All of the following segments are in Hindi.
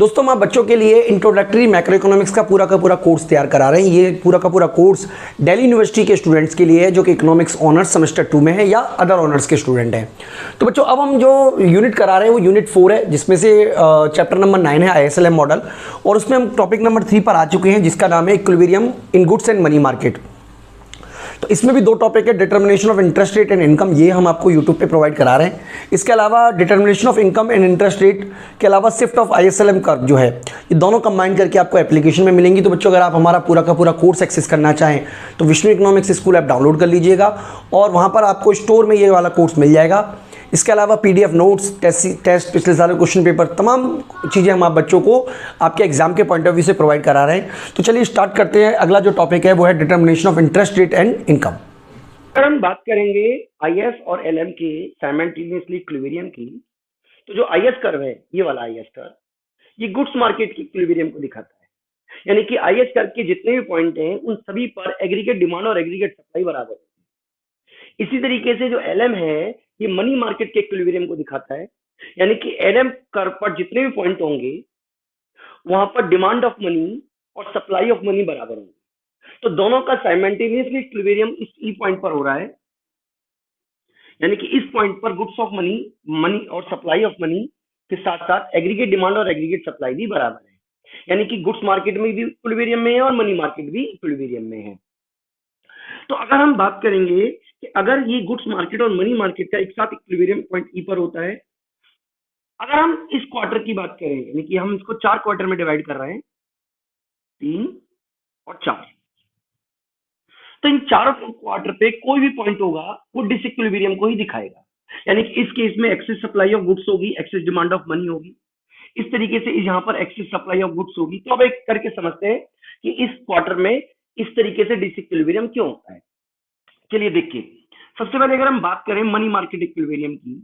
दोस्तों, हम आप बच्चों के लिए इंट्रोडक्टरी मैक्रो इकोनॉमिक्स का पूरा कोर्स तैयार करा रहे हैं। ये पूरा कोर्स दिल्ली यूनिवर्सिटी के स्टूडेंट्स के लिए है जो कि इकोनॉमिक्स ऑनर्स सेमेस्टर 2 में है या अदर ऑनर्स के स्टूडेंट हैं। तो बच्चों, अब हम जो यूनिट करा रहे हैं वो यूनिट 4 है, जिसमें से चैप्टर नंबर 9 है ISLM मॉडल, और उसमें हम टॉपिक नंबर 3 पर आ चुके हैं जिसका नाम है equilibrium in goods and money market. तो इसमें भी दो टॉपिक है, determination of interest rate and income, ये हम आपको यूट्यूब पे प्रोवाइड करा रहे हैं। इसके अलावा determination of income and interest rate के अलावा शिफ्ट ऑफ ISLM कर्व जो है, ये दोनों कंबाइन करके आपको एप्लीकेशन में मिलेंगी। तो बच्चों, अगर आप हमारा पूरा कोर्स एक्सेस करना चाहें तो Vishnu economics school app download कर लीजिएगा और वहाँ पर आपको स्टोर में ये वाला कोर्स मिल जाएगा। इसके अलावा PDF नोट्स, टेस्ट, पिछले सारे क्वेश्चन पेपर, तमाम चीज़ें हम आप बच्चों को आपके एग्जाम के पॉइंट ऑफ व्यू से प्रोवाइड करा रहे हैं। तो चलिए स्टार्ट करते हैं। अगला जो टॉपिक है वो है determination of interest rate and income. अगर हम बात करेंगे IS और LM के साइमल्टेनियसली इक्विलिब्रियम की, तो जो IS कर्व है, ये वाला IS कर्व, ये गुड्स मार्केट की इक्विलिब्रियम को दिखाता है। यानी कि IS कर्व के जितने भी पॉइंट हैं उन सभी पर एग्रीगेट डिमांड और एग्रीगेट सप्लाई बराबर है। इसी तरीके से जो LM है, ये मनी मार्केट के इक्विलिब्रियम को दिखाता है। यानी कि LM कर्व पर जितने भी पॉइंट होंगे वहां पर डिमांड ऑफ मनी और सप्लाई ऑफ मनी बराबर होंगे। तो दोनों का साइमल्टेनियसली इक्विलिब्रियम इस ई पॉइंट पर हो रहा है। यानी कि इस पॉइंट पर गुड्स ऑफ मनी और सप्लाई ऑफ मनी के साथ साथ एग्रीगेट डिमांड और एग्रीगेट सप्लाई भी बराबर है। यानी कि गुड्स मार्केट में भी इक्विलिब्रियम में है और मनी मार्केट भी इक्विलिब्रियम में है। तो अगर हम बात करेंगे कि अगर ये गुड्स मार्केट और मनी मार्केट का एक साथ इक्विलिब्रियम पॉइंट ई पर होता है, अगर हम इस क्वार्टर की बात करें, यानी कि हम इसको 4 क्वार्टर में डिवाइड कर रहे हैं, 3 और 4, तो इन चारों क्वार्टर पे कोई भी पॉइंट होगा वो डिसइक्विलिब्रियम को ही दिखाएगा। यानी कि इस केस में एक्सेस सप्लाई ऑफ गुड्स होगी, एक्सेस डिमांड ऑफ मनी होगी। इस तरीके से यहाँ पर एक्सेस सप्लाई ऑफ गुड्स होगी। तो अब एक करके समझते हैं कि इस क्वार्टर में इस तरीके से डिसइक्विलिब्रियम क्यों होता है। चलिए देखिए, सबसे पहले अगर हम बात करें मनी मार्केट इक्विलिब्रियम की,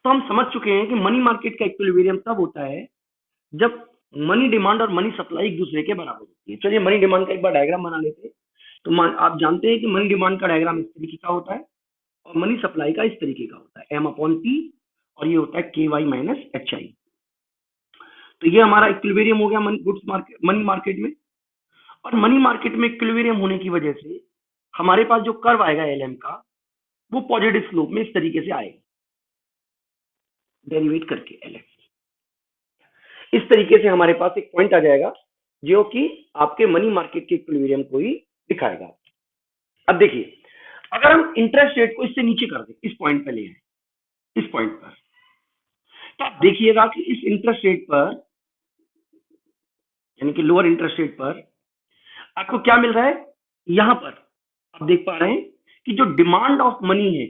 तो हम समझ चुके हैं कि मनी मार्केट का इक्विलिब्रियम तब होता है जब मनी डिमांड और मनी सप्लाई एक दूसरे के बराबर होती है। चलिए मनी डिमांड का एक बार डायग्राम बना लेते हैं। तो आप जानते हैं कि मनी डिमांड का डायग्राम इस तरीके का होता है और मनी सप्लाई का इस तरीके का होता है, M/P, और ये होता है KY माइनस HI। तो ये हमारा इक्विलिब्रियम हो गया मनी मार्केट में। और मनी मार्केट में इक्विलिब्रियम होने की वजह से हमारे पास जो कर्व आएगा LM का, वो पॉजिटिव स्लोप में इस तरीके से आएगा, डेरिवेट करके LM इस तरीके से हमारे पास एक पॉइंट आ जाएगा जो कि आपके मनी मार्केट के इक्विलिब्रियम को ही दिखाएगा। अब देखिए, अगर हम इंटरेस्ट रेट को इससे नीचे कर दें, इस पॉइंट पे ले आए, इस पॉइंट पर, तो आप देखिएगा कि इस इंटरेस्ट रेट पर, यानी कि लोअर इंटरेस्ट रेट पर, आपको क्या मिल रहा है। यहां पर आप देख पा रहे हैं कि जो डिमांड ऑफ मनी है,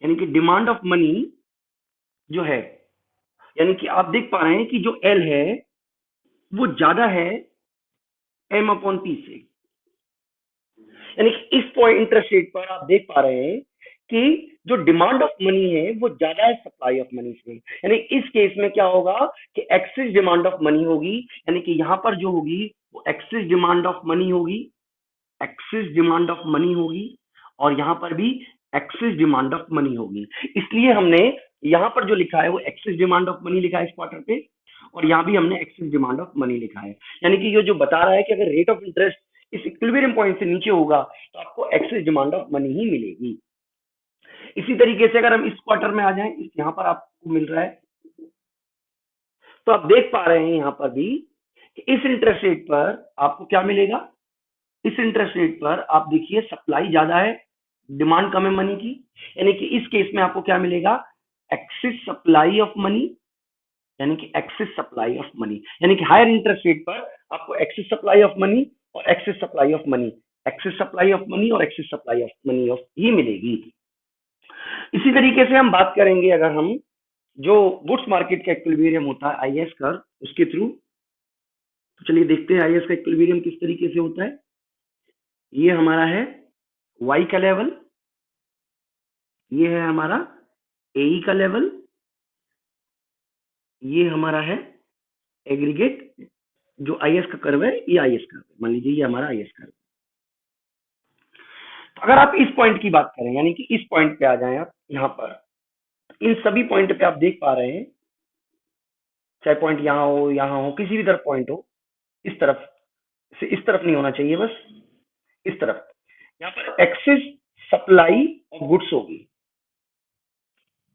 यानी कि डिमांड ऑफ मनी जो है, यानी कि आप देख पा रहे हैं कि जो L है वो ज्यादा है M/P से। यानी कि इस पॉइंट इंटरेस्ट रेट पर आप देख पा रहे हैं कि जो डिमांड ऑफ मनी है वो ज्यादा है सप्लाई ऑफ मनी से। यानी इस केस में क्या होगा कि एक्सेस डिमांड ऑफ मनी होगी। यानी कि यहां पर जो होगी वो एक्सेस डिमांड ऑफ मनी होगी, एक्सेस डिमांड ऑफ मनी होगी, और यहां पर भी एक्सेस डिमांड ऑफ मनी होगी। इसलिए हमने यहां पर जो लिखा है वो एक्सेस डिमांड ऑफ मनी लिखा है इस क्वार्टर पे, और यहां भी हमने एक्सेस डिमांड ऑफ मनी लिखा है। यानी कि ये जो बता रहा है कि अगर रेट ऑफ इंटरेस्ट इस इक्विलिब्रियम पॉइंट से नीचे होगा तो आपको एक्सेस डिमांड ऑफ मनी ही मिलेगी। इसी तरीके से अगर हम इस क्वार्टर में आ जाएं, इस यहाँ पर आपको मिल रहा है, तो आप देख पा रहे हैं यहाँ पर भी कि इस इंटरेस्ट रेट पर आपको क्या मिलेगा। इस इंटरेस्ट रेट पर आप देखिए सप्लाई ज्यादा है, डिमांड कम है मनी की। यानी कि इस केस में आपको क्या मिलेगा, एक्सेस सप्लाई ऑफ मनी, यानी कि एक्सेस सप्लाई ऑफ मनी। यानी कि हायर इंटरेस्ट रेट पर आपको एक्सेस सप्लाई ऑफ मनी और excess supply of money, excess supply of money और excess supply of money of ही मिलेगी। इसी तरीके से हम बात करेंगे, अगर हम जो गुड्स मार्केट का इक्विलिब्रियम होता है IS कर्व, उसके थ्रू, तो चलिए देखते हैं IS का इक्विलिब्रियम किस तरीके से होता है। ये हमारा है Y का लेवल, ये है हमारा AE का लेवल, ये हमारा है एग्रीगेट, जो IS का कर्व है, ये IS कर्व है। मान लीजिए ये हमारा IS कर्व। तो अगर आप इस पॉइंट की बात करें, यानी कि इस पॉइंट पे आ जाएं आप, यहाँ पर इन सभी पॉइंट पे आप देख पा रहे हैं चाहे पॉइंट यहाँ हो, किसी भी तरफ पॉइंट हो, इस तरफ से इस तरफ नहीं होना चाहिए, बस इस तरफ। यहाँ पर एक्सेस सप्लाई ऑफ गुड्स होगी,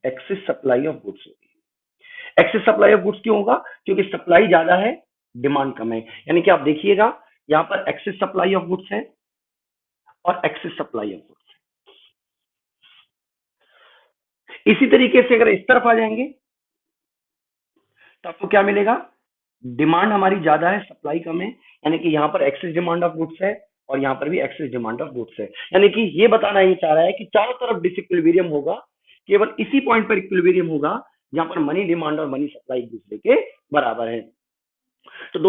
एक्सेस सप्लाई ऑफ गुड्स होगी। एक्सेस सप्लाई ऑफ गुड्स क्यों होगा? क्योंकि सप्लाई ज्यादा है, डिमांड कम है। यानी कि आप देखिएगा यहाँ पर एक्सेस सप्लाई ऑफ गुड्स है और एक्सेस सप्लाई ऑफ गुड्स है। इसी तरीके से अगर इस तरफ आ जाएंगे तो आपको क्या मिलेगा? डिमांड हमारी ज्यादा है, सप्लाई कम है, यानी कि यहाँ पर एक्सेस डिमांड ऑफ गुड्स है और यहाँ पर भी एक्सेस डिमांड ऑफ गुड्स है। यानी कि ये बताना ही चाह रहा है कि चारों तरफ डिसइक्विलिब्रियम होगा, केवल इसी पॉइंट पर इक्विलिब्रियम होगा जहां पर मनी डिमांड और मनी सप्लाई एक दूसरे के बराबर है। तो